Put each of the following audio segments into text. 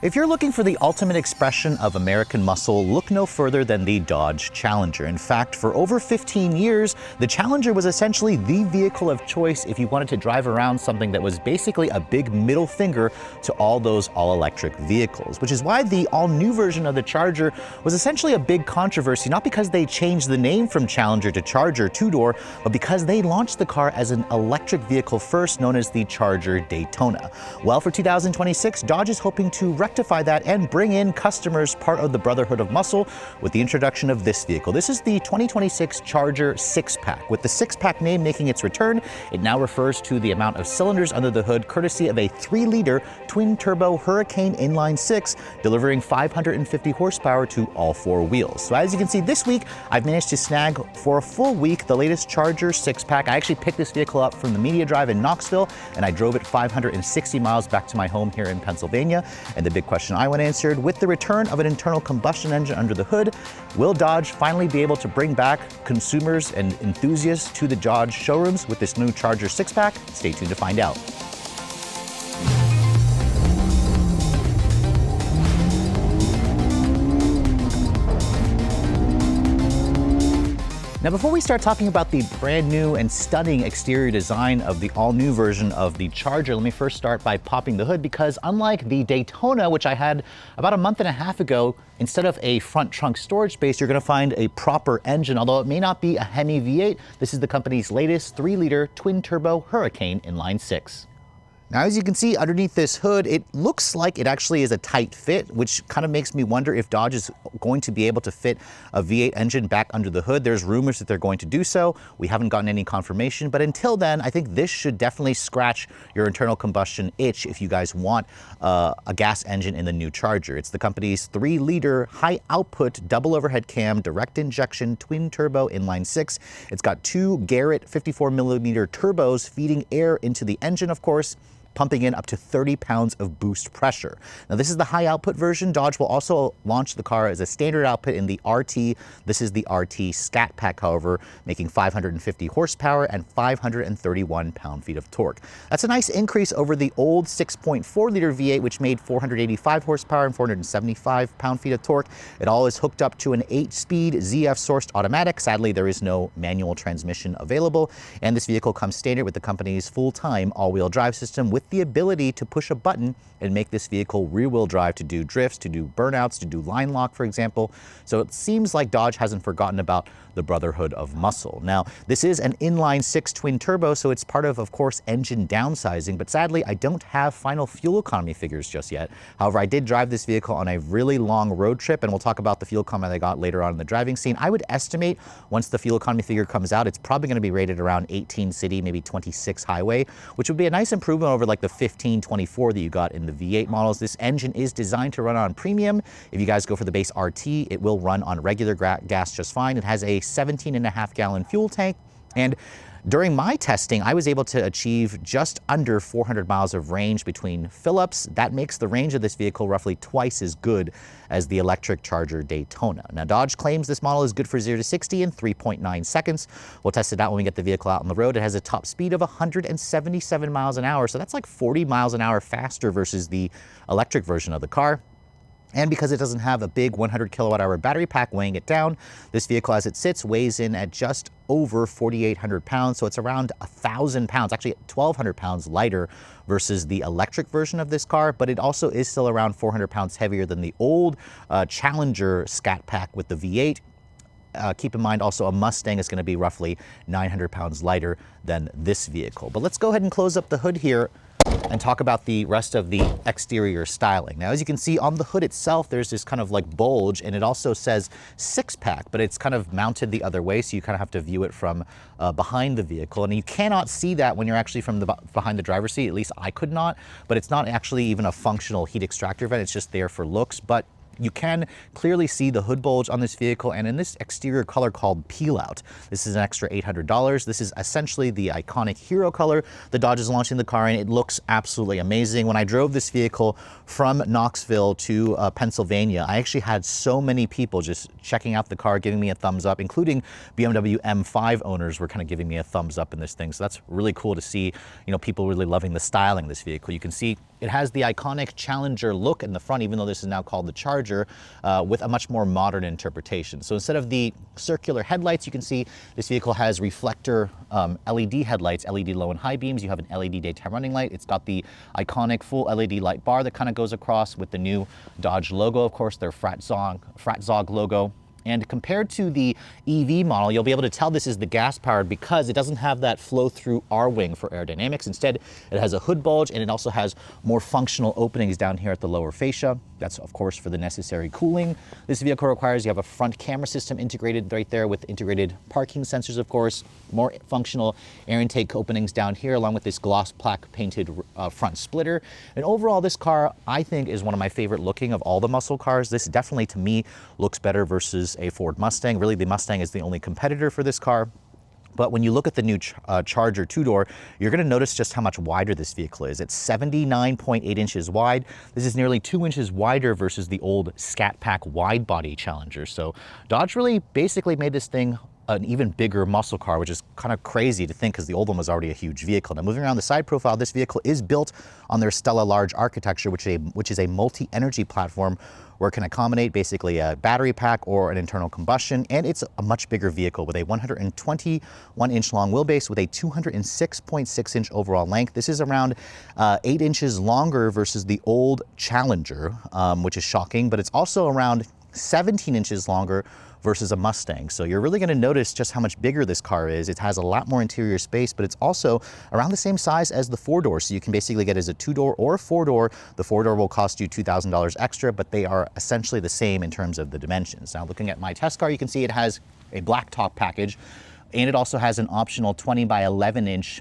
If you're looking for the ultimate expression of American muscle, look no further than the Dodge Challenger. In fact, for over 15 years, the Challenger was essentially the vehicle of choice if you wanted to drive around something that was basically a big middle finger to all those all-electric vehicles, which is why the all-new version of the Charger was essentially a big controversy, not because they changed the name from Challenger to Charger two-door, but because they launched the car as an electric vehicle first, known as the Charger Daytona. Well, for 2026, Dodge is hoping to rectify that and bring in customers part of the Brotherhood of Muscle with the introduction of this vehicle. This is the 2026 Charger SIXPACK. With the SIXPACK name making its return, it now refers to the amount of cylinders under the hood, courtesy of a 3-liter twin-turbo Hurricane inline-6, delivering 550 horsepower to all 4 wheels. So as you can see, this week, I've managed to snag for a full week the latest Charger SIXPACK. I actually picked this vehicle up from the Media Drive in Knoxville, and I drove it 560 miles back to my home here in Pennsylvania. And the big question I want answered, with the return of an internal combustion engine under the hood, will Dodge finally be able to bring back consumers and enthusiasts to the Dodge showrooms with this new Charger SIXPACK? Stay tuned to find out. Now, before we start talking about the brand new and stunning exterior design of the all-new version of the Charger, let me first start by popping the hood, because unlike the Daytona, which I had about a month and a half ago, instead of a front trunk storage space, you're gonna find a proper engine. Although it may not be a Hemi V8, this is the company's latest 3-liter twin-turbo Hurricane inline-6. Now, as you can see underneath this hood, it looks like it actually is a tight fit, which kind of makes me wonder if Dodge is going to be able to fit a V8 engine back under the hood. There's rumors that they're going to do so. We haven't gotten any confirmation, but until then, I think this should definitely scratch your internal combustion itch if you guys want a gas engine in the new Charger. It's the company's 3-liter high output double overhead cam direct injection twin turbo inline-6. It's got 2 Garrett 54mm turbos feeding air into the engine, of course, pumping in up to 30 pounds of boost pressure. Now, this is the high output version. Dodge will also launch the car as a standard output in the RT. This is the RT Scat pack, however, making 550 horsepower and 531 pound-feet of torque. That's a nice increase over the old 6.4-liter V8, which made 485 horsepower and 475 pound-feet of torque. It all is hooked up to an 8-speed ZF-sourced automatic. Sadly, there is no manual transmission available, and this vehicle comes standard with the company's full-time all-wheel drive system, with the ability to push a button and make this vehicle rear-wheel drive to do drifts, to do burnouts, to do line lock, for example. So it seems like Dodge hasn't forgotten about the Brotherhood of Muscle. Now, this is an inline-6 twin turbo, so it's part of course, engine downsizing, but sadly, I don't have final fuel economy figures just yet. However, I did drive this vehicle on a really long road trip, and we'll talk about the fuel economy I got later on in the driving scene. I would estimate once the fuel economy figure comes out, it's probably gonna be rated around 18 city, maybe 26 highway, which would be a nice improvement over like the 15, 24 that you got in the V8 models. This engine is designed to run on premium. If you guys go for the base RT, it will run on regular gas just fine. It has a 17.5-gallon fuel tank, and during my testing, I was able to achieve just under 400 miles of range between fill-ups. That makes the range of this vehicle roughly twice as good as the electric Charger Daytona. Now, Dodge claims this model is good for 0 to 60 in 3.9 seconds. We'll test it out when we get the vehicle out on the road. It has a top speed of 177 miles an hour, so that's like 40 miles an hour faster versus the electric version of the car. And because it doesn't have a big 100 kilowatt-hour battery pack weighing it down, this vehicle as it sits weighs in at just over 4,800 pounds. So it's around 1,000 pounds, actually 1,200 pounds lighter versus the electric version of this car. But it also is still around 400 pounds heavier than the old Challenger Scat pack with the V8. Keep in mind also a Mustang is going to be roughly 900 pounds lighter than this vehicle. But let's go ahead and close up the hood here and talk about the rest of the exterior styling. Now, as you can see on the hood itself, there's this kind of like bulge, and it also says SIXPACK, but it's kind of mounted the other way, so you kind of have to view it from behind the vehicle. And you cannot see that when you're actually from behind the driver's seat. At least I could not, but it's not actually even a functional heat extractor vent. It's just there for looks. But You can clearly see the hood bulge on this vehicle, and in this exterior color called Peel Out. This is an extra $800. This is essentially the iconic hero color that Dodge is launching the car in. It looks absolutely amazing. When I drove this vehicle from Knoxville to Pennsylvania, I actually had so many people just checking out the car, giving me a thumbs up, including BMW M5 owners were kind of giving me a thumbs up in this thing. So that's really cool to see, you know, people really loving the styling of this vehicle. You can see it has the iconic Challenger look in the front, even though this is now called the Charger, with a much more modern interpretation. So instead of the circular headlights, you can see this vehicle has reflector LED headlights, LED low and high beams. You have an LED daytime running light. It's got the iconic full LED light bar that kind of goes across with the new Dodge logo, of course, their Fratzog logo. And compared to the EV model, you'll be able to tell this is the gas-powered because it doesn't have that flow-through R-wing for aerodynamics. Instead, it has a hood bulge, and it also has more functional openings down here at the lower fascia. That's, of course, for the necessary cooling. This vehicle requires you have a front camera system integrated right there with integrated parking sensors, of course. More functional air intake openings down here, along with this gloss plaque painted front splitter. And overall, this car, I think, is one of my favorite looking of all the muscle cars. This definitely, to me, looks better versus a Ford Mustang. Really, the Mustang is the only competitor for this car. But when you look at the new Charger two-door, you're going to notice just how much wider this vehicle is. It's 79.8 inches wide. This is nearly 2 inches wider versus the old Scat Pack wide body Challenger. So Dodge really basically made this thing an even bigger muscle car, which is kind of crazy to think because the old one was already a huge vehicle. Now, moving around the side profile, this vehicle is built on their Stella Large architecture, which is a multi-energy platform where it can accommodate basically a battery pack or an internal combustion, and it's a much bigger vehicle with a 121-inch long wheelbase with a 206.6-inch overall length. This is around 8 inches longer versus the old Challenger, which is shocking, but it's also around 17 inches longer versus a Mustang. So you're really going to notice just how much bigger this car is. It has a lot more interior space, but it's also around the same size as the four-door. So you can basically get it as a two-door or a four-door. The four-door will cost you $2,000 extra, but they are essentially the same in terms of the dimensions. Now, looking at my test car, you can see it has a black top package, and it also has an optional 20 by 11 inch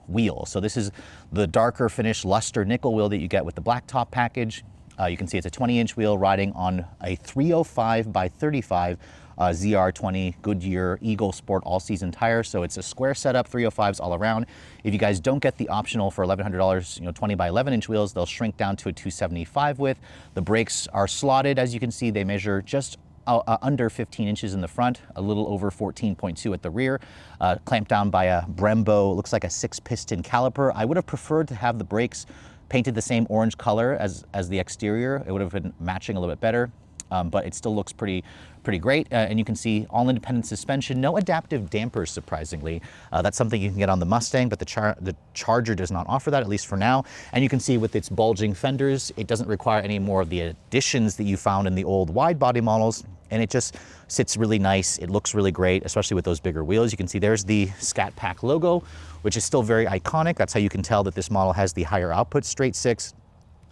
wheel. So this is the darker finish luster nickel wheel that you get with the black top package. You can see it's a 20-inch wheel riding on a 305 by 35 ZR20 Goodyear Eagle Sport all-season tire. So it's a square setup, 305s all around. If you guys don't get the optional for $1,100, you know, 20 by 11 inch wheels, they'll shrink down to a 275 width. The brakes are slotted. As you can see, they measure just under 15 inches in the front, a little over 14.2 at the rear, clamped down by a Brembo, looks like a 6-piston caliper. I would have preferred to have the brakes painted the same orange color as the exterior. It would have been matching a little bit better, but it still looks pretty great. And you can see all independent suspension, no adaptive dampers, surprisingly. That's something you can get on the Mustang, but the Charger does not offer that, at least for now. And you can see with its bulging fenders, it doesn't require any more of the additions that you found in the old wide body models. And it just sits really nice. It looks really great, especially with those bigger wheels. You can see there's the Scat Pack logo, which is still very iconic. That's how you can tell that this model has the higher output straight six.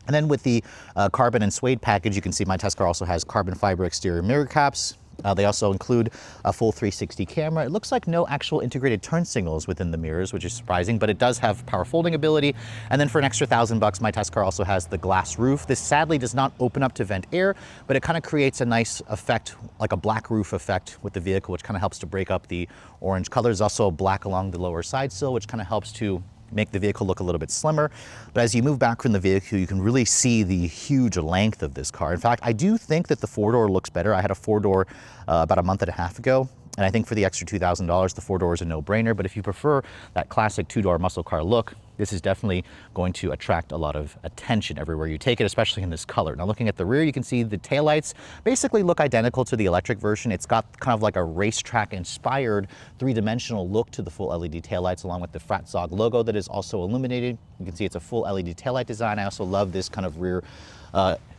And then with the carbon and suede package, you can see my test car also has carbon fiber exterior mirror caps. They also include a full 360 camera. It looks like no actual integrated turn signals within the mirrors, which is surprising, but it does have power folding ability. And then for an extra $1,000, my test car also has the glass roof. This sadly does not open up to vent air, but it kind of creates a nice effect, like a black roof effect with the vehicle, which kind of helps to break up the orange color. There's also black along the lower side sill, which kind of helps to make the vehicle look a little bit slimmer. But as you move back from the vehicle, you can really see the huge length of this car. In fact, I do think that the four-door looks better. I had a four-door about a month and a half ago, and I think for the extra $2,000, the four-door is a no-brainer. But if you prefer that classic two-door muscle car look, this is definitely going to attract a lot of attention everywhere you take it, especially in this color. Now, looking at the rear, you can see the taillights basically look identical to the electric version. It's got kind of like a racetrack-inspired three-dimensional look to the full LED taillights, along with the Fratzog logo that is also illuminated. You can see it's a full LED taillight design. I also love this kind of rear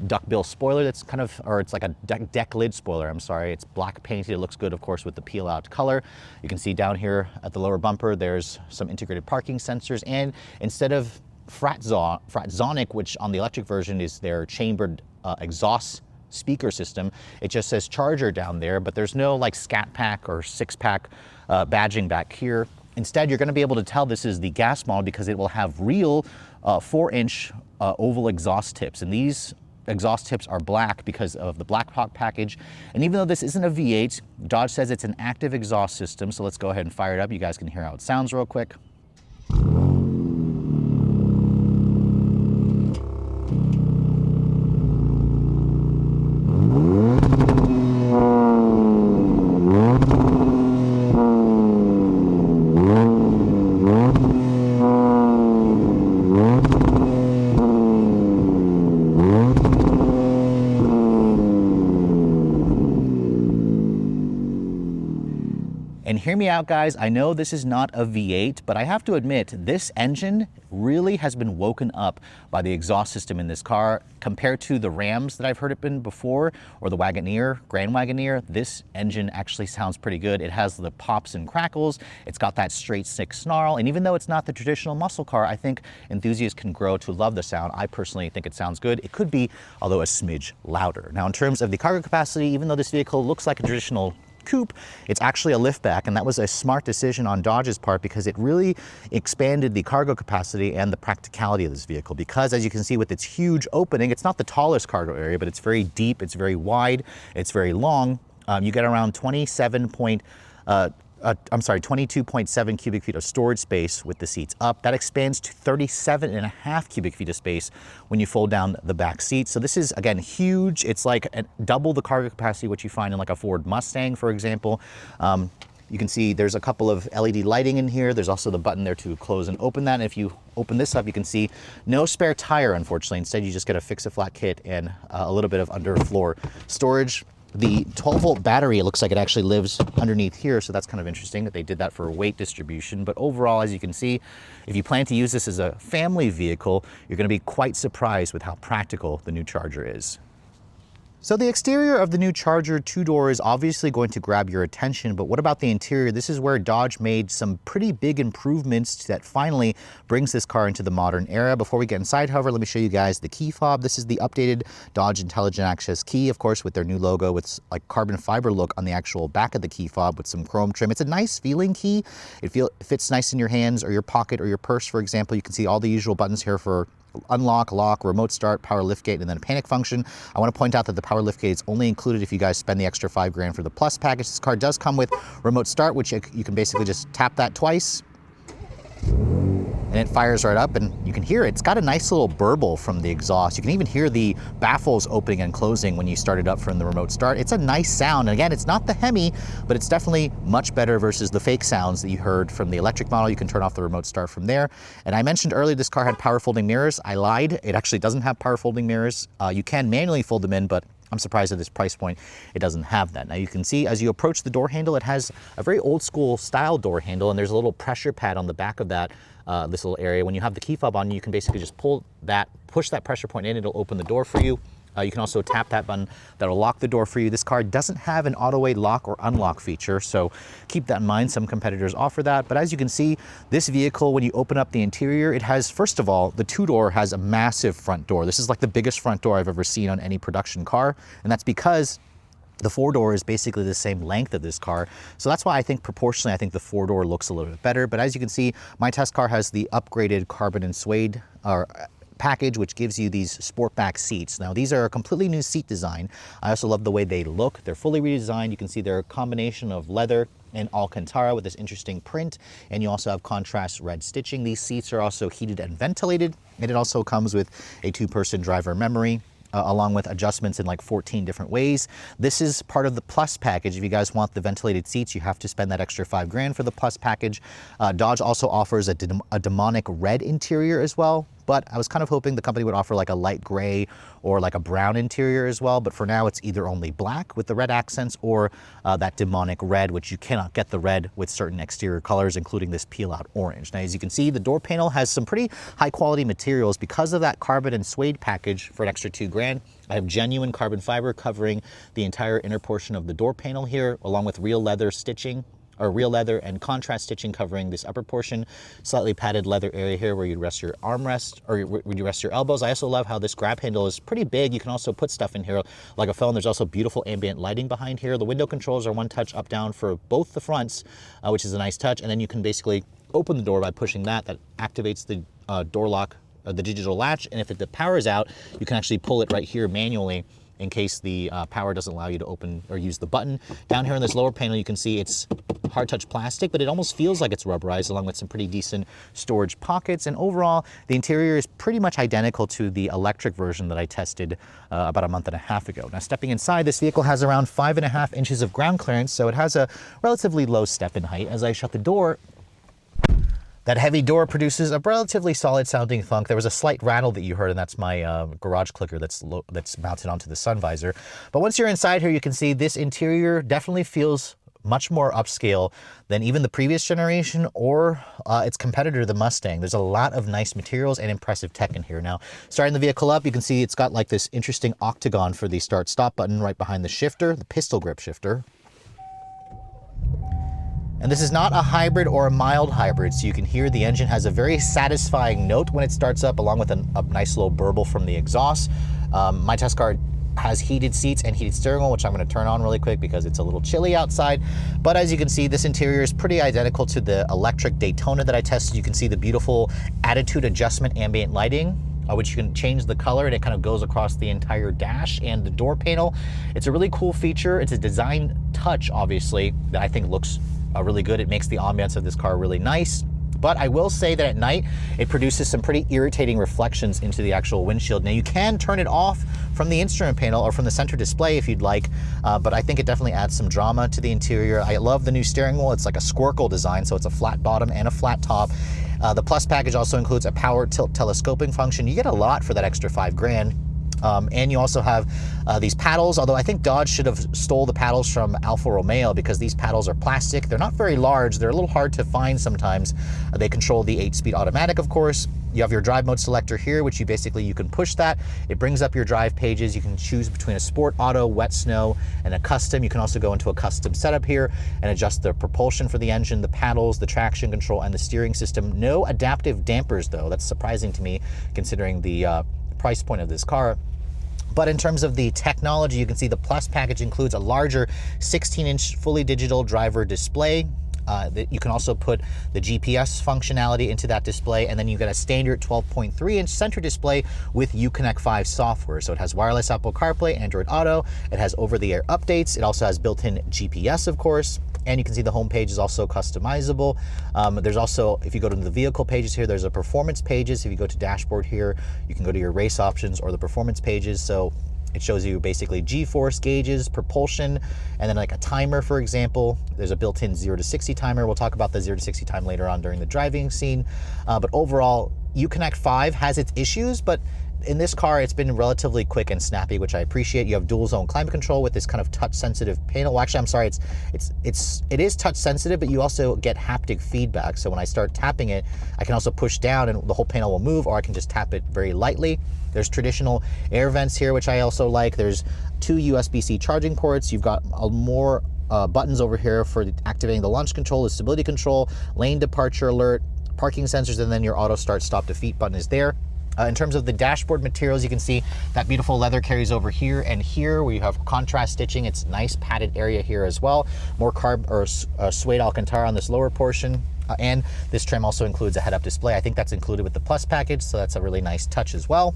duckbill spoiler that's kind of, or it's like a deck lid spoiler, I'm sorry. It's black painted. It looks good, of course, with the peel out color. You can see down here at the lower bumper, there's some integrated parking sensors, and instead of Fratzonic, which on the electric version is their chambered exhaust speaker system, it just says Charger down there, but there's no like Scat Pack or SIXPACK badging back here. Instead, you're going to be able to tell this is the gas model because it will have real 4-inch oval exhaust tips, and these exhaust tips are black because of the black hawk package. And even though this isn't a V8, Dodge says it's an active exhaust system. So let's go ahead and fire it up. You guys can hear how it sounds real quick. And hear me out, guys, I know this is not a V8, but I have to admit, this engine really has been woken up by the exhaust system in this car. Compared to the Rams that I've heard it been before, or the Wagoneer, Grand Wagoneer, this engine actually sounds pretty good. It has the pops and crackles, it's got that straight six snarl, and even though it's not the traditional muscle car, I think enthusiasts can grow to love the sound. I personally think it sounds good. It could be, although a smidge louder. Now, in terms of the cargo capacity, even though this vehicle looks like a traditional coupe, it's actually a liftback, and that was a smart decision on Dodge's part because it really expanded the cargo capacity and the practicality of this vehicle. Because as you can see with its huge opening, it's not the tallest cargo area, but it's very deep, it's very wide, it's very long. You get around 22.7 cubic feet of storage space with the seats up. That expands to 37.5 cubic feet of space when you fold down the back seats. So this is, again, huge. It's like double the cargo capacity what you find in like a Ford Mustang, for example. You can see there's a couple of LED lighting in here. There's also the button there to close and open that. And if you open this up, you can see no spare tire, unfortunately. Instead, you just get a fix-a-flat kit and a little bit of underfloor storage. The 12-volt battery, it looks like it actually lives underneath here, so that's kind of interesting that they did that for weight distribution. But overall, as you can see, if you plan to use this as a family vehicle, you're going to be quite surprised with how practical the new Charger is. So the exterior of the new Charger two-door is obviously going to grab your attention, but what about the interior? This is where Dodge made some pretty big improvements that finally brings this car into the modern era. Before we get inside, however, let me show you guys the key fob. This is the updated Dodge Intelligent Access key, of course, with their new logo with like carbon fiber look on the actual back of the key fob with some chrome trim. It's a nice feeling key. It fits nice in your hands or your pocket or your purse, for example. You can see all the usual buttons here for unlock, lock, remote start, power liftgate, and then a panic function. I want to point out that the power liftgate is only included if you guys spend the extra $5 grand for the Plus package. This car does come with remote start, which you can basically just tap that twice and it fires right up, and you can hear it. It's got a nice little burble from the exhaust. You can even hear the baffles opening and closing when you start it up from the remote start. It's a nice sound. And again, it's not the Hemi, but it's definitely much better versus the fake sounds that you heard from the electric model. You can turn off the remote start from there. And I mentioned earlier this car had power folding mirrors. I lied. It actually doesn't have power folding mirrors. You can manually fold them in, but I'm surprised at this price point, it doesn't have that. Now you can see as you approach the door handle, it has a very old school style door handle, and there's a little pressure pad on the back of that, this little area. When you have the key fob on, you can basically just pull that, push that pressure point in, it'll open the door for you. You can also tap that button, that'll lock the door for you. This car doesn't have an auto-way lock or unlock feature, so keep that in mind. Some competitors offer that, but as you can see, this vehicle, when you open up the interior, it has, first of all, the two-door has a massive front door. This is like the biggest front door I've ever seen on any production car, and that's because the four-door is basically the same length of this car. So that's why I think proportionally, I think the four-door looks a little bit better. But as you can see, my test car has the upgraded carbon and suede package, which gives you these sportback seats. Now, these are a completely new seat design. I also love the way they look. They're fully redesigned. You can see they're a combination of leather and Alcantara with this interesting print, and you also have contrast red stitching. These seats are also heated and ventilated, and it also comes with a two-person driver memory, along with adjustments in like 14 different ways. This is part of the Plus package. If you guys want the ventilated seats, you have to spend that extra $5 grand for the Plus package. Dodge also offers a demonic red interior as well, but I was kind of hoping the company would offer like a light gray or like a brown interior as well. But for now, it's either only black with the red accents or that demonic red, which you cannot get the red with certain exterior colors, including this peel out orange. Now, as you can see, the door panel has some pretty high quality materials because of that carbon and suede package for an extra $2 grand. I have genuine carbon fiber covering the entire inner portion of the door panel here, along with real leather stitching, or real leather and contrast stitching covering this upper portion, slightly padded leather area here where you rest your armrest or where you rest your elbows. I also love how this grab handle is pretty big. You can also put stuff in here like a phone. There's also beautiful ambient lighting behind here. The window controls are one touch up down for both the fronts, which is a nice touch. And then you can basically open the door by pushing that. That activates the door lock the digital latch, and if the power is out, you can actually pull it right here manually in case the power doesn't allow you to open or use the button. Down here in this lower panel, you can see it's hard touch plastic, but it almost feels like it's rubberized, along with some pretty decent storage pockets. And overall, the interior is pretty much identical to the electric version that I tested about a month and a half ago. Now, stepping inside, this vehicle has around 5.5 inches of ground clearance, so it has a relatively low step in height. As I shut the door, that heavy door produces a relatively solid sounding thunk. There was a slight rattle that you heard, and that's my garage clicker that's mounted onto the sun visor. But once you're inside here, you can see this interior definitely feels much more upscale than even the previous generation or its competitor, the Mustang. There's a lot of nice materials and impressive tech in here. Now, starting the vehicle up, you can see it's got like this interesting octagon for the start-stop button right behind the shifter, the pistol grip shifter. And this is not a hybrid or a mild hybrid, so you can hear the engine has a very satisfying note when it starts up, along with a nice little burble from the exhaust. My test car has heated seats and heated steering wheel, which I'm going to turn on really quick because it's a little chilly outside. But as you can see, this interior is pretty identical to the electric Daytona that I tested. You can see the beautiful attitude adjustment ambient lighting, which you can change the color, and it kind of goes across the entire dash and the door panel. It's a really cool feature. It's a design touch, obviously, that I think looks really good. It makes the ambiance of this car really nice. But I will say that at night, it produces some pretty irritating reflections into the actual windshield. Now, you can turn it off from the instrument panel or from the center display if you'd like, but I think it definitely adds some drama to the interior. I love the new steering wheel. It's like a squircle design, so it's a flat bottom and a flat top. The Plus package also includes a power tilt telescoping function. You get a lot for that extra $5,000. And you also have these paddles, although I think Dodge should have stole the paddles from Alfa Romeo, because these paddles are plastic. They're not very large. They're a little hard to find sometimes. They control the 8-speed automatic, of course. You have your drive mode selector here, which you can push that. It brings up your drive pages. You can choose between a sport, auto, wet, snow, and a custom. You can also go into a custom setup here and adjust the propulsion for the engine, the paddles, the traction control, and the steering system. No adaptive dampers, though. That's surprising to me, considering the price point of this car. But in terms of the technology, you can see the Plus package includes a larger 16-inch fully digital driver display. You can also put the GPS functionality into that display, and then you've got a standard 12.3-inch center display with Uconnect 5 software. So it has wireless Apple CarPlay, Android Auto, it has over-the-air updates, it also has built-in GPS, of course, and you can see the home page is also customizable. There's also, if you go to the vehicle pages here, there's a performance pages. If you go to dashboard here, you can go to your race options or the performance pages. So it shows you basically G-force gauges, propulsion, and then like a timer, for example. There's a built-in 0 to 60 timer. We'll talk about the 0 to 60 time later on during the driving scene. But overall, Uconnect 5 has its issues, but in this car, it's been relatively quick and snappy, which I appreciate. You have dual zone climate control with this kind of touch sensitive panel. Well, actually, I'm sorry, it is touch sensitive, but you also get haptic feedback. So when I start tapping it, I can also push down and the whole panel will move, or I can just tap it very lightly. There's traditional air vents here, which I also like. There's 2 USB-C charging ports. You've got more buttons over here for activating the launch control, the stability control, lane departure alert, parking sensors, and then your auto start stop defeat button is there. In terms of the dashboard materials, you can see that beautiful leather carries over here and here, where you have contrast stitching. It's nice padded area here as well. More suede Alcantara on this lower portion. And this trim also includes a head-up display. I think that's included with the Plus package, so that's a really nice touch as well.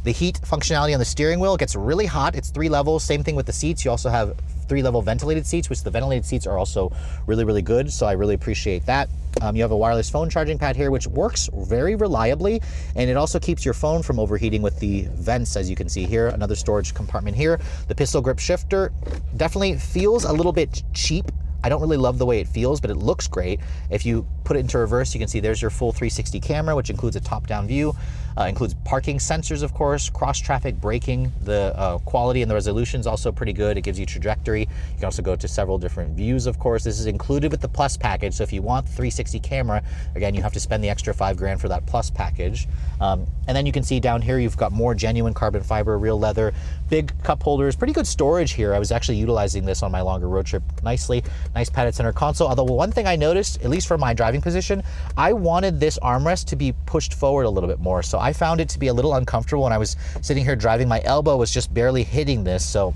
The heat functionality on the steering wheel gets really hot. It's 3 levels. Same thing with the seats. You also have 3-level ventilated seats, which the ventilated seats are also really, really good. So I really appreciate that. You have a wireless phone charging pad here, which works very reliably, and it also keeps your phone from overheating with the vents, as you can see here. Another storage compartment here. The pistol grip shifter definitely feels a little bit cheap. I don't really love the way it feels, but it looks great. If you put it into reverse, you can see there's your full 360 camera, which includes a top-down view, includes parking sensors, of course, cross-traffic braking. The quality and the resolution is also pretty good. It gives you trajectory. You can also go to several different views, of course. This is included with the Plus package, so if you want the 360 camera, again, you have to spend the extra $5,000 for that Plus package. And then you can see down here, you've got more genuine carbon fiber, real leather, big cup holders, pretty good storage here. I was actually utilizing this on my longer road trip nicely. Nice padded center console. Although one thing I noticed, at least for my driving position, I wanted this armrest to be pushed forward a little bit more. So I found it to be a little uncomfortable when I was sitting here driving. My elbow was just barely hitting this. So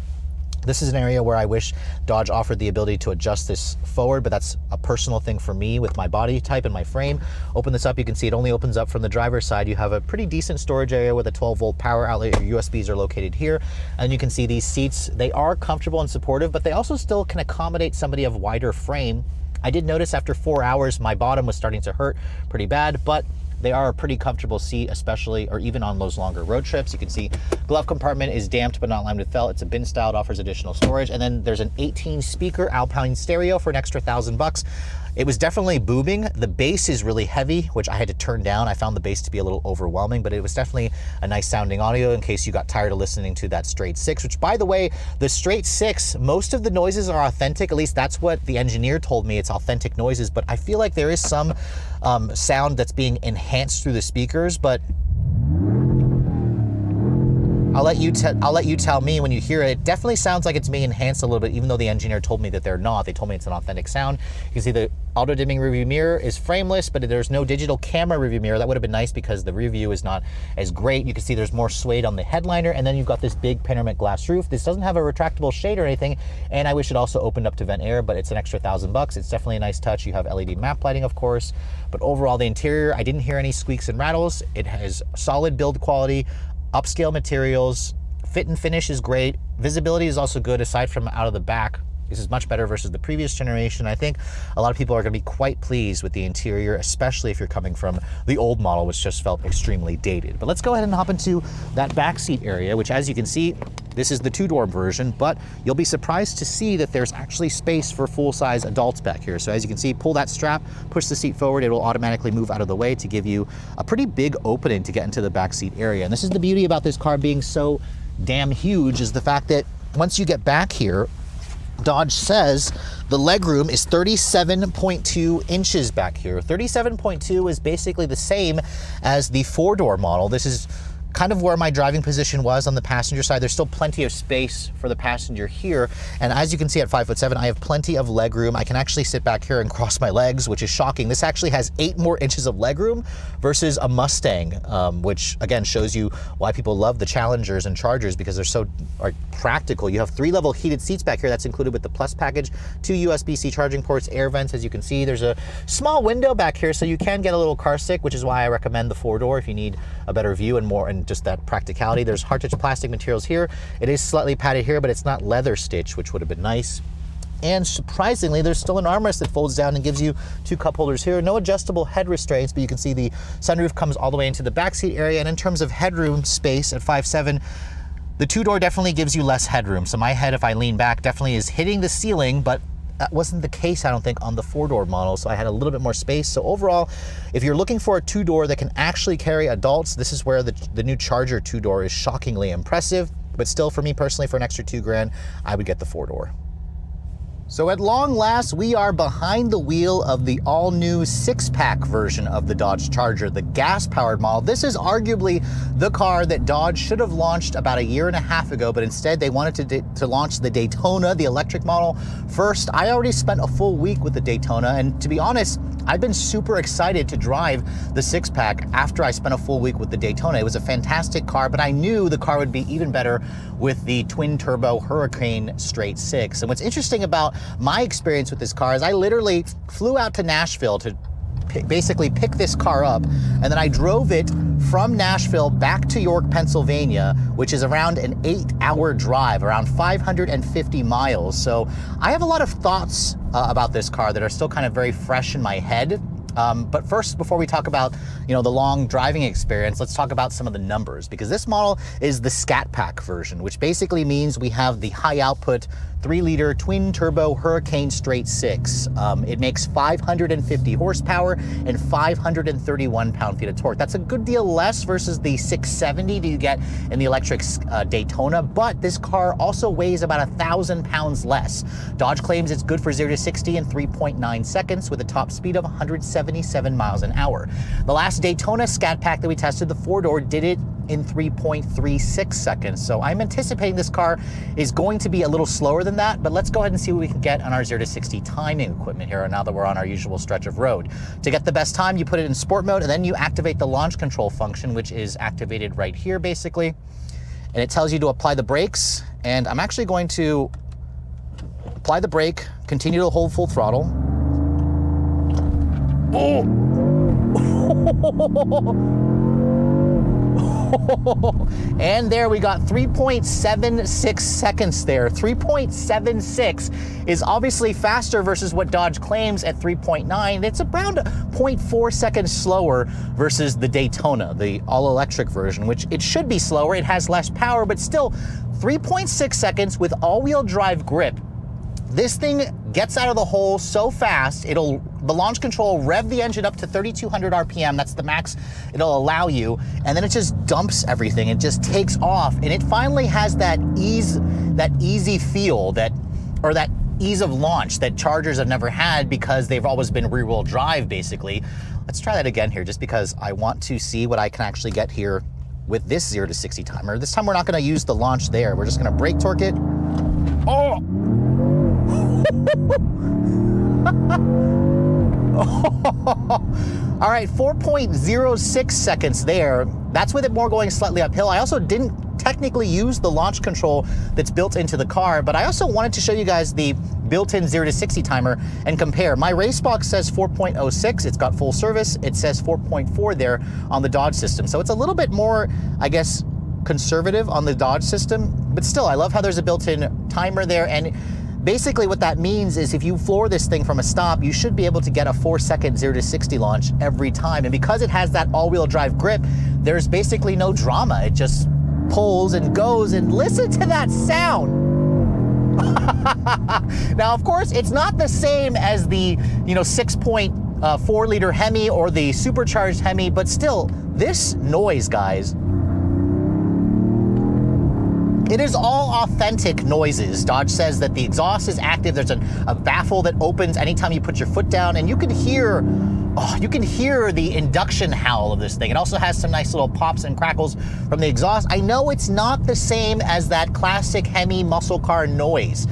This is an area where I wish Dodge offered the ability to adjust this forward, but that's a personal thing for me with my body type and my frame. Open this up, you can see it only opens up from the driver's side. You have a pretty decent storage area with a 12-volt power outlet. Your USBs are located here. And you can see these seats, they are comfortable and supportive, but they also still can accommodate somebody of wider frame. I did notice after 4 hours, my bottom was starting to hurt pretty bad, but they are a pretty comfortable seat, especially or even on those longer road trips. You can see glove compartment is damped but not lined with felt. It's a bin style, it offers additional storage. And then there's an 18 speaker Alpine stereo for an extra $1,000. It was definitely booming. The bass is really heavy, which I had to turn down. I found the bass to be a little overwhelming, but it was definitely a nice sounding audio in case you got tired of listening to that straight 6, which by the way, the straight 6, most of the noises are authentic. At least that's what the engineer told me, it's authentic noises, but I feel like there is some sound that's being enhanced through the speakers, but I'll let you tell me when you hear it. It definitely sounds like it's being enhanced a little bit, even though the engineer told me that they're not. They told me it's an authentic sound. You can see the auto dimming rearview mirror is frameless, but there's no digital camera rearview mirror. That would have been nice because the rear view is not as great. You can see there's more suede on the headliner, and then you've got this big panoramic glass roof. This doesn't have a retractable shade or anything, and I wish it also opened up to vent air, but it's an extra $1,000. It's definitely a nice touch. You have LED map lighting, of course, but overall the interior, I didn't hear any squeaks and rattles. It has solid build quality, upscale materials. Fit and finish is great. Visibility is also good aside from out of the back. This is much better versus the previous generation. I think a lot of people are going to be quite pleased with the interior, especially if you're coming from the old model, which just felt extremely dated. But let's go ahead and hop into that backseat area, which as you can see, this is the 2-door version, but you'll be surprised to see that there's actually space for full-size adults back here. So as you can see, pull that strap, push the seat forward, it will automatically move out of the way to give you a pretty big opening to get into the backseat area. And this is the beauty about this car being so damn huge, is the fact that once you get back here, Dodge says the legroom is 37.2 inches back here. 37.2 is basically the same as the 4-door model. This is kind of where my driving position was on the passenger side. There's still plenty of space for the passenger here. And as you can see at 5'7", I have plenty of leg room. I can actually sit back here and cross my legs, which is shocking. This actually has 8 more inches of leg room versus a Mustang, which again shows you why people love the Challengers and Chargers, because they're so practical. You have 3-level heated seats back here. That's included with the Plus package, 2 USB-C charging ports, air vents. As you can see, there's a small window back here, so you can get a little car sick, which is why I recommend the 4-door if you need a better view and more and just that practicality. There's hard touch plastic materials here. It is slightly padded here, but it's not leather stitch, which would have been nice. And surprisingly, there's still an armrest that folds down and gives you 2 cup holders here. No adjustable head restraints, but you can see the sunroof comes all the way into the backseat area. And in terms of headroom space at 5'7", the 2-door definitely gives you less headroom. So my head, if I lean back, definitely is hitting the ceiling, but that wasn't the case, I don't think, on the 4-door model, so I had a little bit more space. So overall, if you're looking for a 2-door that can actually carry adults, this is where the new Charger 2-door is shockingly impressive. But still, for me personally, for an extra $2,000, I would get the 4-door. So at long last, we are behind the wheel of the all-new 6-pack version of the Dodge Charger, the gas-powered model. This is arguably the car that Dodge should have launched about 1.5 years ago, but instead they wanted to launch the Daytona, the electric model, first. I already spent a full week with the Daytona, and to be honest, I've been super excited to drive the 6-pack after I spent a full week with the Daytona. It was a fantastic car, but I knew the car would be even better with the twin-turbo Hurricane straight 6. And what's interesting about my experience with this car is I literally flew out to Nashville to basically pick this car up, and then I drove it from Nashville back to York, Pennsylvania, which is around an 8-hour drive, around 550 miles. So I have a lot of thoughts about this car that are still kind of very fresh in my head. But first, before we talk about, the long driving experience, let's talk about some of the numbers, because this model is the Scat Pack version, which basically means we have the high output 3-liter twin-turbo Hurricane straight 6. It makes 550 horsepower and 531 pound-feet of torque. That's a good deal less versus the 670 that you get in the electric Daytona, but this car also weighs about 1,000 pounds less. Dodge claims it's good for 0 to 60 in 3.9 seconds with a top speed of 177 miles an hour. The last Daytona Scat Pack that we tested, the 4-door, did it in 3.36 seconds. So I'm anticipating this car is going to be a little slower than that, but let's go ahead and see what we can get on our 0 to 60 timing equipment here now that we're on our usual stretch of road. To get the best time, you put it in sport mode, and then you activate the launch control function, which is activated right here basically. And it tells you to apply the brakes And I'm actually going to apply the brake, continue to hold full throttle. Oh! And there we got 3.76 seconds there. 3.76 is obviously faster versus what Dodge claims at 3.9. It's around 0.4 seconds slower versus the Daytona, the all-electric version, which it should be slower. It has less power, but still 3.6 seconds with all-wheel drive grip. This thing gets out of the hole so fast, the launch control will rev the engine up to 3,200 RPM, that's the max it'll allow you, and then it just dumps everything, it just takes off, and it finally has that easy feel, that ease of launch that Chargers have never had because they've always been rear-wheel drive, basically. Let's try that again here, just because I want to see what I can actually get here with this 0 to 60 timer. This time we're not gonna use the launch there, we're just gonna brake torque it. Oh! All right, 4.06 seconds there. That's with it more going slightly uphill. I also didn't technically use the launch control that's built into the car, but I also wanted to show you guys the built-in 0 to 60 timer and compare. My race box says 4.06, it's got full service. It says 4.4 there on the Dodge system. So it's a little bit more, I guess, conservative on the Dodge system, but still, I love how there's a built-in timer there. And basically what that means is if you floor this thing from a stop, you should be able to get a 4-second 0 to 60 launch every time. And because it has that all-wheel drive grip, there's basically no drama. It just pulls and goes, and listen to that sound. Now, of course, it's not the same as the 6.4 liter Hemi or the supercharged Hemi, but still, this noise, guys, it is all authentic noises. Dodge says that the exhaust is active. There's a baffle that opens anytime you put your foot down, and you can hear the induction howl of this thing. It also has some nice little pops and crackles from the exhaust. I know it's not the same as that classic Hemi muscle car noise,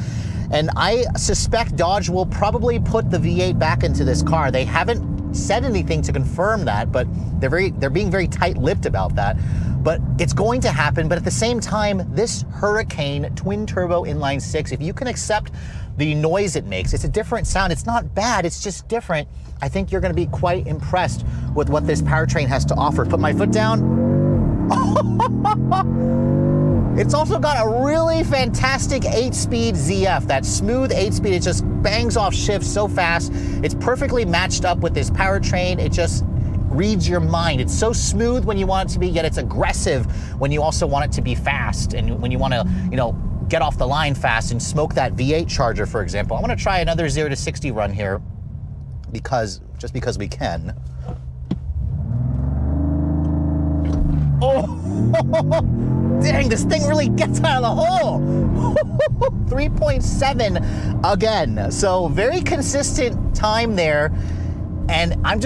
and I suspect Dodge will probably put the V8 back into this car. They haven't said anything to confirm that, but they're being very tight-lipped about that. But it's going to happen. But at the same time, this Hurricane twin-turbo inline-6, if you can accept the noise it makes, it's a different sound. It's not bad, it's just different. I think you're gonna be quite impressed with what this powertrain has to offer. Put my foot down. It's also got a really fantastic 8-speed ZF, that smooth 8-speed. It just bangs off shifts so fast. It's perfectly matched up with this powertrain. It just reads your mind. It's so smooth when you want it to be, yet it's aggressive when you also want it to be fast, and when you want to, get off the line fast and smoke that V8 Charger, for example. I want to try another 0 to 60 run here just because we can. Oh, dang, this thing really gets out of the hole. 3.7 again. So very consistent time there. And I'm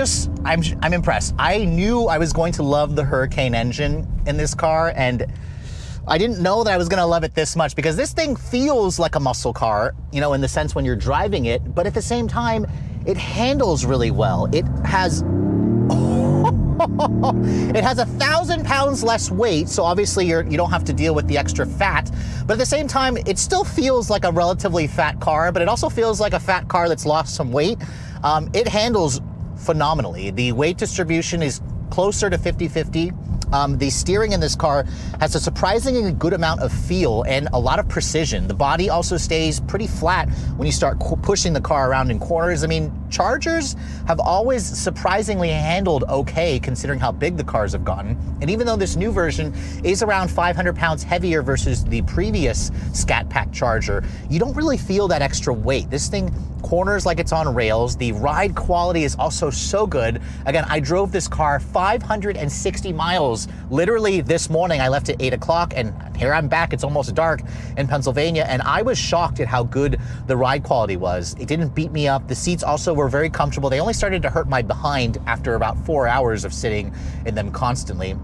impressed. I knew I was going to love the Hurricane engine in this car, and I didn't know that I was gonna love it this much, because this thing feels like a muscle car, in the sense when you're driving it, but at the same time, it handles really well. It has 1,000 pounds less weight, so obviously you don't have to deal with the extra fat, but at the same time, it still feels like a relatively fat car, but it also feels like a fat car that's lost some weight. It handles phenomenally. The weight distribution is closer to 50-50. The steering in this car has a surprisingly good amount of feel and a lot of precision. The body also stays pretty flat when you start pushing the car around in corners. I mean, Chargers have always surprisingly handled okay, considering how big the cars have gotten. And even though this new version is around 500 pounds heavier versus the previous Scat Pack Charger, you don't really feel that extra weight. This thing corners like it's on rails. The ride quality is also so good. Again, I drove this car 560 miles literally this morning. I left at 8 o'clock, and here I'm back. It's almost dark in Pennsylvania, and I was shocked at how good the ride quality was. It didn't beat me up. The seats also were very comfortable. They only started to hurt my behind after about 4 hours of sitting in them constantly.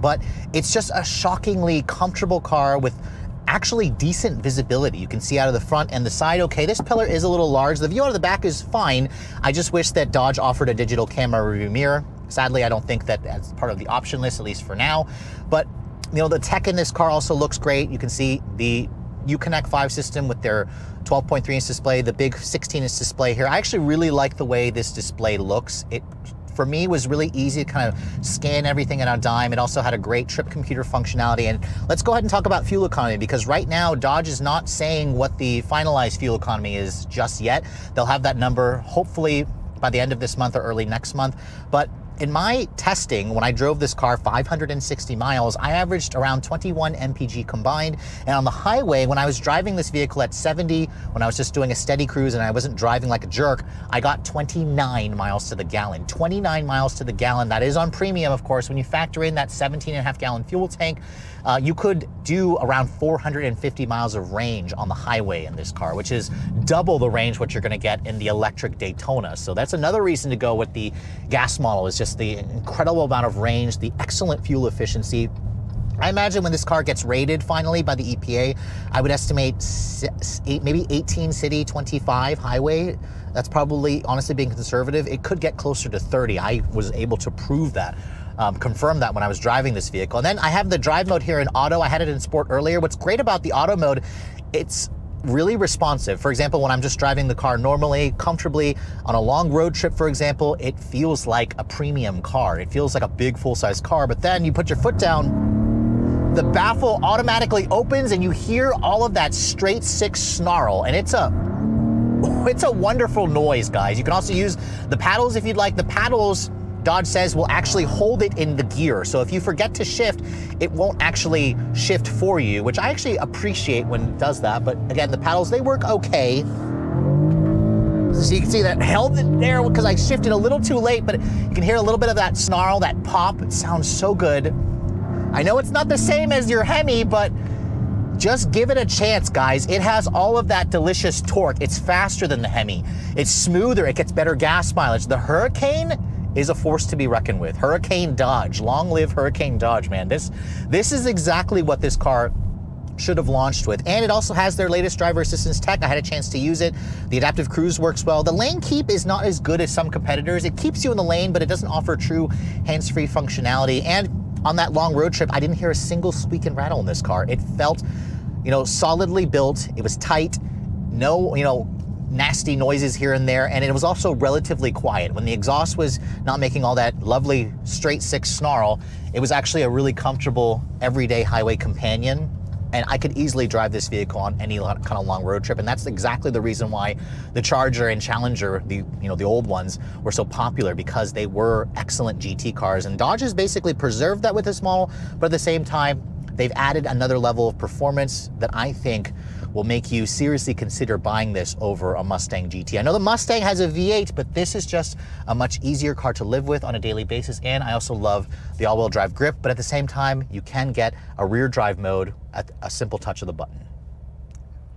But it's just a shockingly comfortable car with actually decent visibility. You can see out of the front and the side. Okay, this pillar is a little large. The view out of the back is fine. I just wish that Dodge offered a digital camera rearview mirror. Sadly, I don't think that that's part of the option list, at least for now. But the tech in this car also looks great. You can see the Uconnect 5 system with their 12.3-inch display, the big 16-inch display here. I actually really like the way this display looks. It, for me, was really easy to kind of scan everything on a dime. It also had a great trip computer functionality. And let's go ahead and talk about fuel economy, because right now Dodge is not saying what the finalized fuel economy is just yet. They'll have that number hopefully by the end of this month or early next month. But in my testing, when I drove this car 560 miles, I averaged around 21 mpg combined. And on the highway, when I was driving this vehicle at 70, when I was just doing a steady cruise and I wasn't driving like a jerk, I got 29 miles to the gallon. 29 miles to the gallon. That is on premium, of course. When you factor in that 17.5-gallon fuel tank, you could do around 450 miles of range on the highway in this car, which is double the range what you're going to get in the electric Daytona. So that's another reason to go with the gas model, is just the incredible amount of range, the excellent fuel efficiency. I imagine when this car gets rated finally by the EPA, I would estimate maybe 18 city, 25 highway. That's probably, honestly, being conservative. It could get closer to 30. I was able to prove that. Confirm that when I was driving this vehicle. And then I have the drive mode here in auto. I had it in sport earlier. What's great about the auto mode, it's really responsive. For example, when I'm just driving the car normally, comfortably, on a long road trip, for example, it feels like a premium car. It feels like a big full-size car, but then you put your foot down, the baffle automatically opens and you hear all of that straight six snarl, and it's a wonderful noise, guys. You can also use the paddles if you'd like. The paddles, Dodge says, will actually hold it in the gear. So if you forget to shift, it won't actually shift for you, which I actually appreciate when it does that. But again, the paddles, they work okay. So you can see that held it there because I shifted a little too late, but you can hear a little bit of that snarl, that pop. It sounds so good. I know it's not the same as your Hemi, but just give it a chance, guys. It has all of that delicious torque. It's faster than the Hemi. It's smoother. It gets better gas mileage. The Hurricane is a force to be reckoned with. Hurricane Dodge. Long live Hurricane Dodge, man. This is exactly what this car should have launched with. And it also has their latest driver assistance tech. I had a chance to use it. The adaptive cruise works well. The lane keep is not as good as some competitors. It keeps you in the lane, but it doesn't offer true hands-free functionality. And on that long road trip, I didn't hear a single squeak and rattle in this car. It felt, solidly built. It was tight. No, nasty noises here and there, and it was also relatively quiet. When the exhaust was not making all that lovely straight six snarl, it was actually a really comfortable everyday highway companion, and I could easily drive this vehicle on any kind of long road trip. And that's exactly the reason why the Charger and Challenger, the old ones, were so popular, because they were excellent GT cars. And Dodge has basically preserved that with this model, but at the same time, they've added another level of performance that I think will make you seriously consider buying this over a Mustang GT. I know the Mustang has a V8, but this is just a much easier car to live with on a daily basis. And I also love the all-wheel drive grip, but at the same time, you can get a rear drive mode at a simple touch of the button.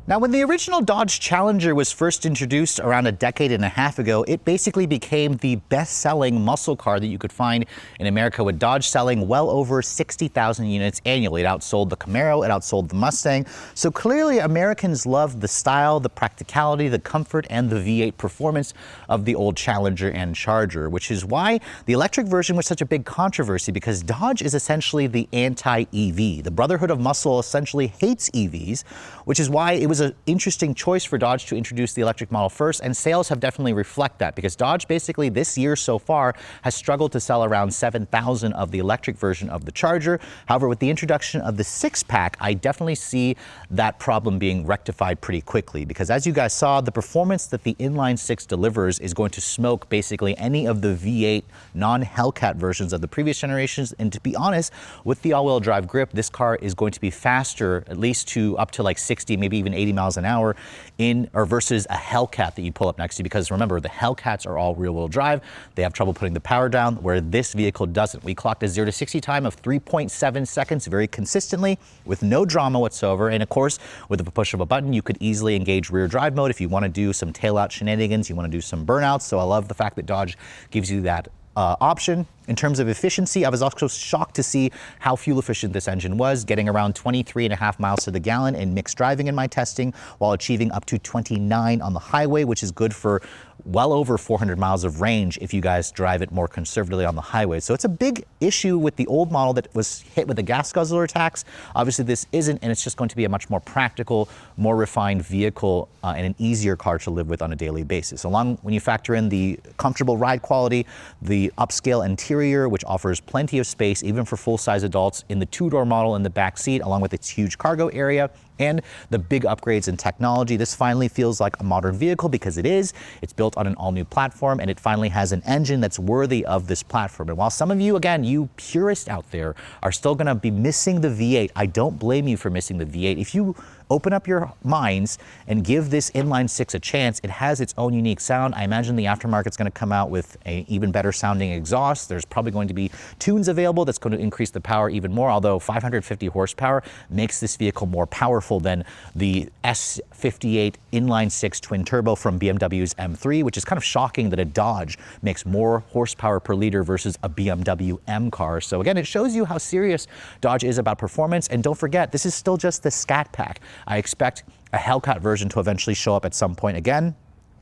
Now, when the original Dodge Challenger was first introduced around a decade and a half ago, it basically became the best-selling muscle car that you could find in America, with Dodge selling well over 60,000 units annually. It outsold the Camaro, it outsold the Mustang. So clearly, Americans loved the style, the practicality, the comfort, and the V8 performance of the old Challenger and Charger, which is why the electric version was such a big controversy, because Dodge is essentially the anti-EV. The Brotherhood of Muscle essentially hates EVs, which is why it was an interesting choice for Dodge to introduce the electric model first, and sales have definitely reflect that, because Dodge basically this year so far has struggled to sell around 7,000 of the electric version of the Charger. However, with the introduction of the SIXPACK, I definitely see that problem being rectified pretty quickly, because as you guys saw, the performance that the inline six delivers is going to smoke basically any of the V8 non-Hellcat versions of the previous generations. And to be honest, with the all-wheel drive grip, this car is going to be faster, at least to up to like 60, maybe even 80 miles an hour versus a Hellcat that you pull up next to, because remember, the Hellcats are all rear-wheel drive. They have trouble putting the power down, where this vehicle doesn't. We clocked a 0 to 60 time of 3.7 seconds very consistently with no drama whatsoever. And of course, with the push of a button, you could easily engage rear drive mode if you want to do some tail out shenanigans, you want to do some burnouts. So I love the fact that Dodge gives you that option. In terms of efficiency, I was also shocked to see how fuel efficient this engine was, getting around 23.5 miles to the gallon in mixed driving in my testing, while achieving up to 29 on the highway, which is good for well over 400 miles of range if you guys drive it more conservatively on the highway. So it's a big issue with the old model that was hit with the gas guzzler tax. Obviously this isn't, and it's just going to be a much more practical, more refined vehicle and an easier car to live with on a daily basis. Along when you factor in the comfortable ride quality, the upscale interior, which offers plenty of space even for full-size adults in the two-door model in the back seat, along with its huge cargo area, and the big upgrades in technology, this finally feels like a modern vehicle because it is. It's built on an all-new platform, and it finally has an engine that's worthy of this platform. And while some of you, again, you purists out there, are still going to be missing the V8, I don't blame you for missing the V8. If you open up your minds and give this inline-6 a chance, it has its own unique sound. I imagine the aftermarket's going to come out with an even better sounding exhaust. There's probably going to be tunes available that's going to increase the power even more, although 550 horsepower makes this vehicle more powerful than the S58 inline-6 twin-turbo from BMW's M3, which is kind of shocking that a Dodge makes more horsepower per liter versus a BMW M car. So again, it shows you how serious Dodge is about performance. And don't forget, this is still just the Scat Pack. I expect a Hellcat version to eventually show up at some point again.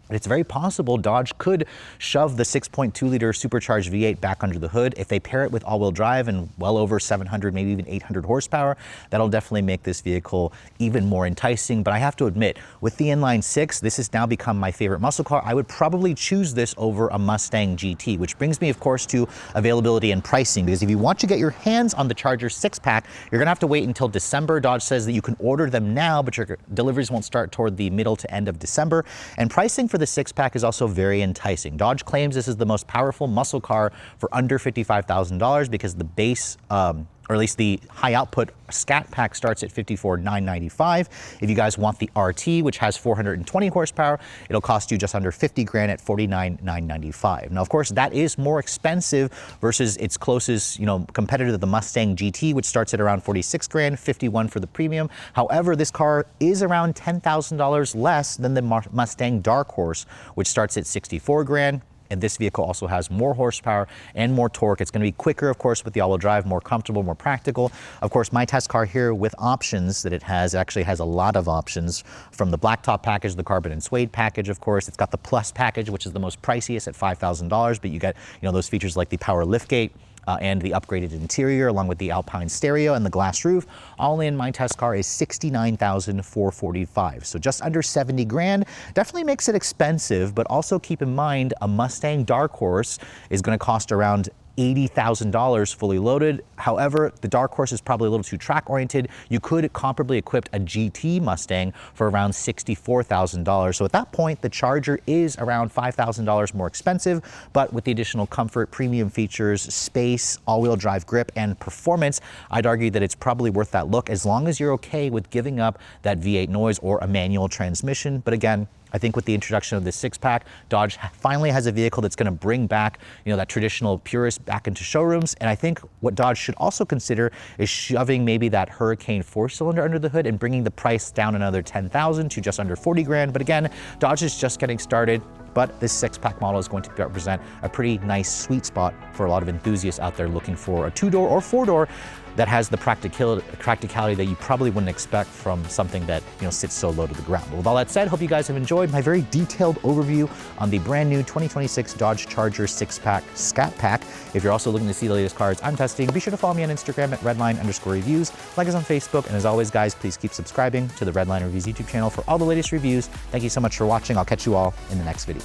It's very possible Dodge could shove the 6.2-liter supercharged V8 back under the hood. If they pair it with all-wheel drive and well over 700, maybe even 800 horsepower, that'll definitely make this vehicle even more enticing. But I have to admit, with the inline-6, this has now become my favorite muscle car. I would probably choose this over a Mustang GT, which brings me, of course, to availability and pricing. Because if you want to get your hands on the Charger 6-pack, you're going to have to wait until December. Dodge says that you can order them now, but your deliveries won't start toward the middle to end of December. And pricing for the 6-pack is also very enticing. Dodge claims this is the most powerful muscle car for under $55,000 because the base, or at least the high output Scat Pack starts at $54,995. If you guys want the RT, which has 420 horsepower, it'll cost you just under 50 grand at $49,995. Now, of course, that is more expensive versus its closest, competitor, the Mustang GT, which starts at around 46 grand, 51 for the premium. However, this car is around $10,000 less than the Mustang Dark Horse, which starts at 64 grand. And this vehicle also has more horsepower and more torque. It's going to be quicker, of course, with the all-wheel drive, more comfortable, more practical. Of course, my test car here with options that it actually has a lot of options, from the blacktop package, the carbon and suede package, of course. It's got the plus package, which is the most priciest at $5,000, but you get, those features like the power liftgate, and the upgraded interior, along with the Alpine stereo and the glass roof. All in, my test car is $69,445. So just under 70 grand. Definitely makes it expensive, but also keep in mind a Mustang Dark Horse is going to cost around $80,000 fully loaded. However, the Dark Horse is probably a little too track oriented. You could comparably equip a GT Mustang for around $64,000. So at that point, the Charger is around $5,000 more expensive, but with the additional comfort, premium features, space, all-wheel drive grip, and performance, I'd argue that it's probably worth that look as long as you're okay with giving up that V8 noise or a manual transmission. But again, I think with the introduction of the 6-pack, Dodge finally has a vehicle that's going to bring back, that traditional purist back into showrooms. And I think what Dodge should also consider is shoving maybe that Hurricane 4-cylinder under the hood and bringing the price down another $10,000 to just under 40 grand. But again, Dodge is just getting started. But this 6-pack model is going to represent a pretty nice sweet spot for a lot of enthusiasts out there looking for a 2-door or 4-door that has the practicality that you probably wouldn't expect from something that sits so low to the ground. But with all that said, hope you guys have enjoyed my very detailed overview on the brand new 2026 Dodge Charger 6-pack Scat Pack. If you're also looking to see the latest cars I'm testing, be sure to follow me on Instagram at redline_reviews, like us on Facebook, and as always, guys, please keep subscribing to the Redline Reviews YouTube channel for all the latest reviews. Thank you so much for watching. I'll catch you all in the next video.